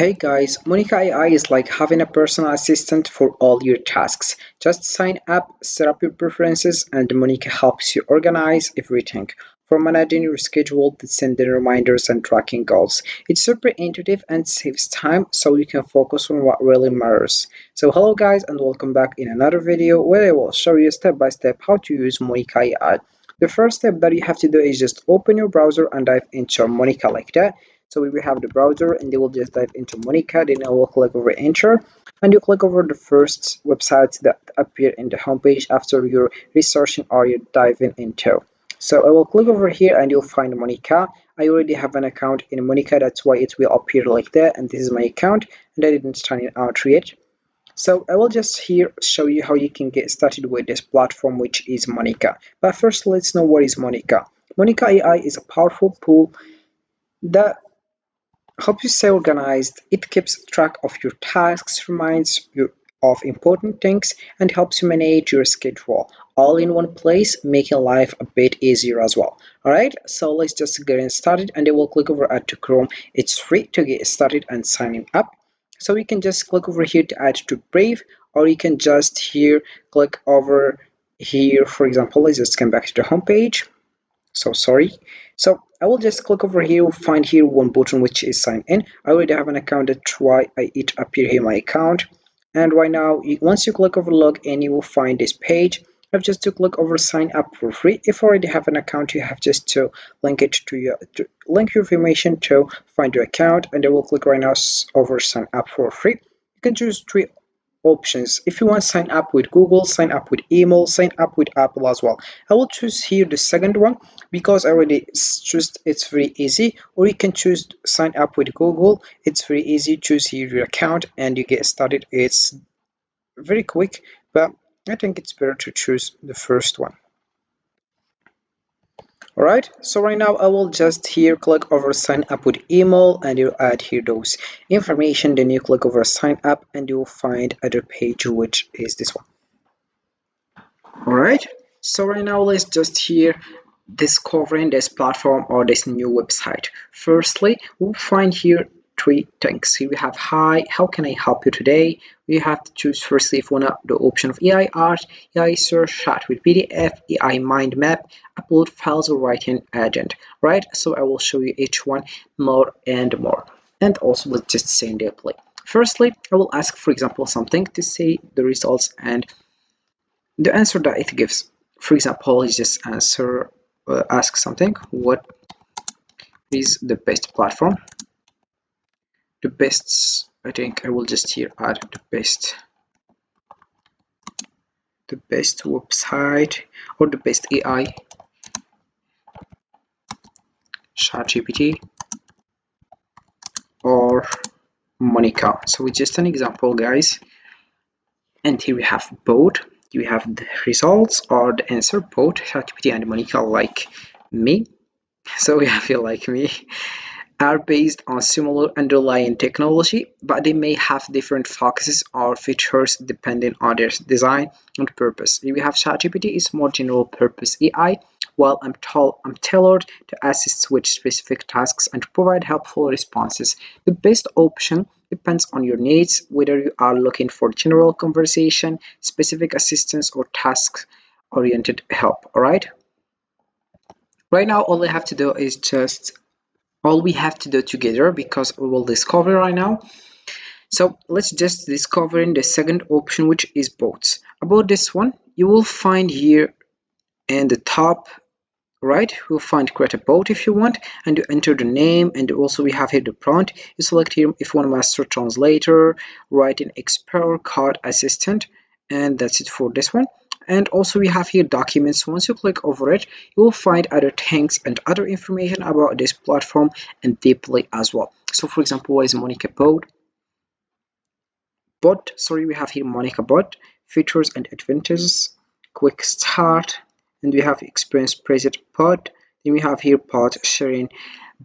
Hey guys, Monica AI is like having a personal assistant for all your tasks. Just sign up, set up your preferences, and Monica helps you organize everything from managing your schedule to sending reminders and tracking goals. It's super intuitive and saves time so you can focus on what really matters. So hello guys and welcome back in another video where I will show you step by step how to use Monica AI. The first step that you have to do is just open your browser and dive into Monica like that. So we have the browser and they will just dive into Monica, then I will click over enter and you click over the first websites that appear in the homepage after you're researching or you're diving into. So I will click over here and you'll find Monica. I already have an account in Monica, that's why it will appear like that, and this is my account and I didn't sign it out yet. So I will just here show you how you can get started with this platform, which is Monica. But first let's know what is Monica. Monica AI is a powerful tool that helps you stay organized. It keeps track of your tasks, reminds you of important things, and helps you manage your schedule all in one place, making life a bit easier as well. Alright, so let's just get started and I will click over add to Chrome. It's free to get started and signing up. So you can just click over here to add to Brave, or you can just here click over here. For example, let's just come back to the home page. So sorry. So I will just click over here, find here one button which is sign in. I already have an account, that's why it appear here my account. And right now once you click over login, you will find this page. You have just to click over sign up for free. If you already have an account, you have just to link it to link your information to find your account, and I will click right now over sign up for free. You can choose three options. If you want to sign up with Google, sign up with email, sign up with Apple as well. I will choose here the second one because I already choose it's very easy. Or you can choose sign up with Google. It's very easy. Choose here your account and you get started. It's very quick, but I think it's better to choose the first one. Alright, so right now I will just here click over sign up with email and you add here those information, then you click over sign up and you'll find other page which is this one. Alright, so right now let's just here discovering this platform or this new website. Firstly, we'll find here three things. Here we have hi, how can I help you today? We have to choose firstly if we want the option of AI art, AI search, chat with PDF, AI mind map, upload files, or writing agent. Right, so I will show you each one more and more. And also let's just say and play. Firstly, I will ask for example something to say the results and the answer that it gives. For example, you just ask something, what is the best platform? The best, I think I will just here add the best website or the best AI, ChatGPT or Monica. So it's just an example, guys. And here we have both. We have the results or the answer, both ChatGPT and Monica like me. So we feel like me are based on similar underlying technology, but they may have different focuses or features depending on their design and purpose. We have ChatGPT is more general purpose AI, while I'm tailored to assist with specific tasks and to provide helpful responses. The best option depends on your needs, whether you are looking for general conversation, specific assistance, or task-oriented help. All right. Right now, all I have to do is just all we have to do together because we will discover right now. So let's just discover in the second option, which is bots. About this one, you will find here in the top right, you'll find create a bot if you want, and you enter the name, and also we have here the prompt. You select here if you want master translator, writing expert, code assistant, and that's it for this one. And also we have here documents. Once you click over it, you will find other things and other information about this platform and deeply as well. So for example, what is Monica bot? Sorry, we have here Monica bot, features and advantages, quick start, and we have experience preset pod. Then we have here pod sharing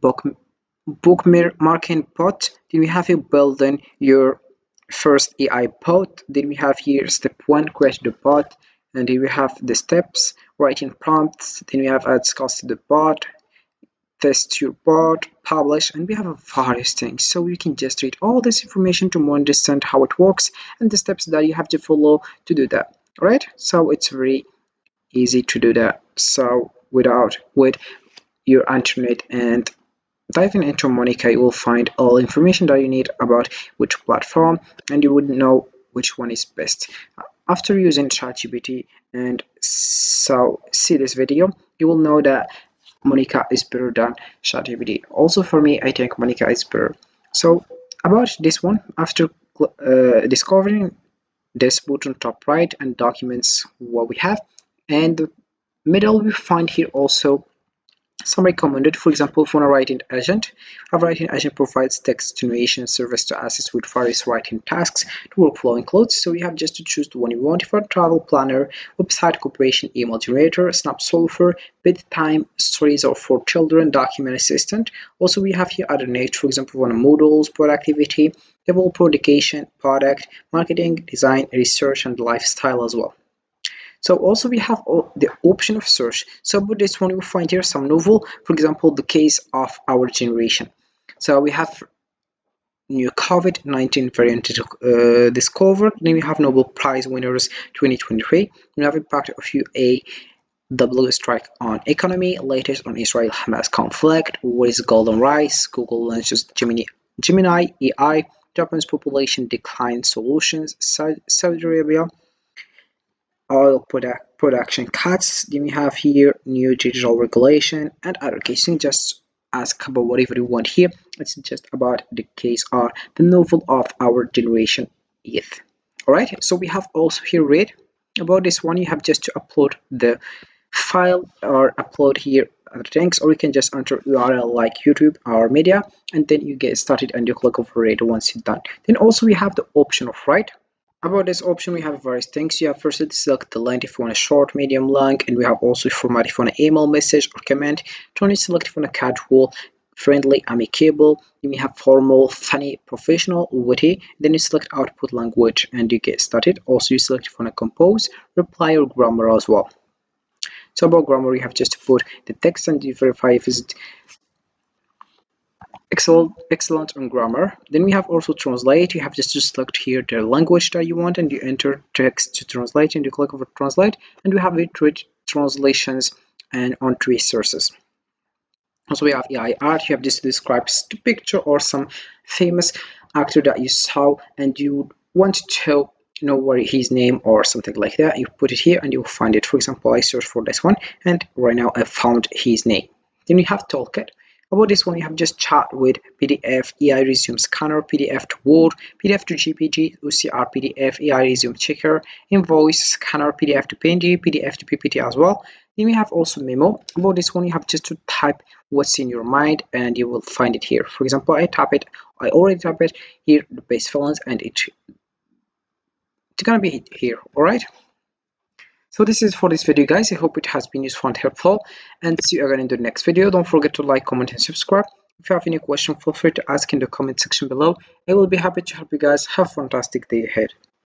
bookmarking pod. Then we have here building your first AI pod. Then we have here step 1, create the pod. And then we have the steps, writing prompts. Then we have add cost to the bot, test your bot, publish, and we have various things. So you can just read all this information to more understand how it works and the steps that you have to follow to do that. Alright, so it's very easy to do that. So without with your internet and diving into Monica, you will find all information that you need about which platform, and you would know which one is best. After using ChatGPT and so see this video, you will know that Monica is better than ChatGPT. Also, for me, I think Monica is better. So about this one, after discovering this button top right and documents what we have, and the middle we find here also some recommended. For example, for a writing agent, a writing agent provides text generation service to assist with various writing tasks to workflow includes. So you have just to choose the one you want for travel planner, website cooperation, email generator, snap solver, bedtime stories or for children, document assistant. Also, we have here other names, for example, one models, productivity, developer education, product, marketing, design, research, and lifestyle as well. So also we have the option of search. So with this one, you will find here some novel, for example, the case of our generation. So we have new COVID-19 variant discovered. Then we have Nobel Prize winners 2023. We have impact of UAW strike on economy, latest on Israel-Hamas conflict, what is golden rice, Google launches Gemini AI, Japan's population decline solutions, Saudi Arabia oil production cuts. Then we have here new digital regulation and other cases. Just ask about whatever you want here. It's just about the case or the novel of our generation youth. Alright, so we have also here read about this one. You have just to upload the file or upload here other things, or you can just enter URL like YouTube or media, and then you get started and you click over it once you're done. Then also we have the option of write. About this option, we have various things. You have first to select the length if you want a short, medium, long, and we have also format if you want an email, message, or comment. Turn it select if you want a casual, friendly, amicable. Then we have formal, funny, professional, witty. Then you select output language and you get started. Also, you select if you want to compose, reply, or grammar as well. So about grammar, you have just to put the text and you verify if it's excellent on grammar. Then we have also translate. You have just to select here the language that you want and you enter text to translate and you click over translate, and we have it with translations and on three sources. Also we have AI art. You have just to describe the picture or some famous actor that you saw and you want to know what his name or something like that. You put it here and you'll find it. For example, I searched for this one and right now I found his name. Then you have Toolkit. About this one, you have just chat with PDF, AI resume scanner, PDF to Word, PDF to GPG, OCR PDF, AI resume checker, invoice scanner, PDF to PNG, PDF to PPT as well. Then we have also memo. About this one, you have just to type what's in your mind and you will find it here. For example, I already type it here, the base feelings, and it's gonna be here. All right. So this is for this video, guys. I hope it has been useful and helpful, and see you again in the next video. Don't forget to like, comment, and subscribe. If you have any question, feel free to ask in the comment section below. I will be happy to help you guys. Have a fantastic day ahead.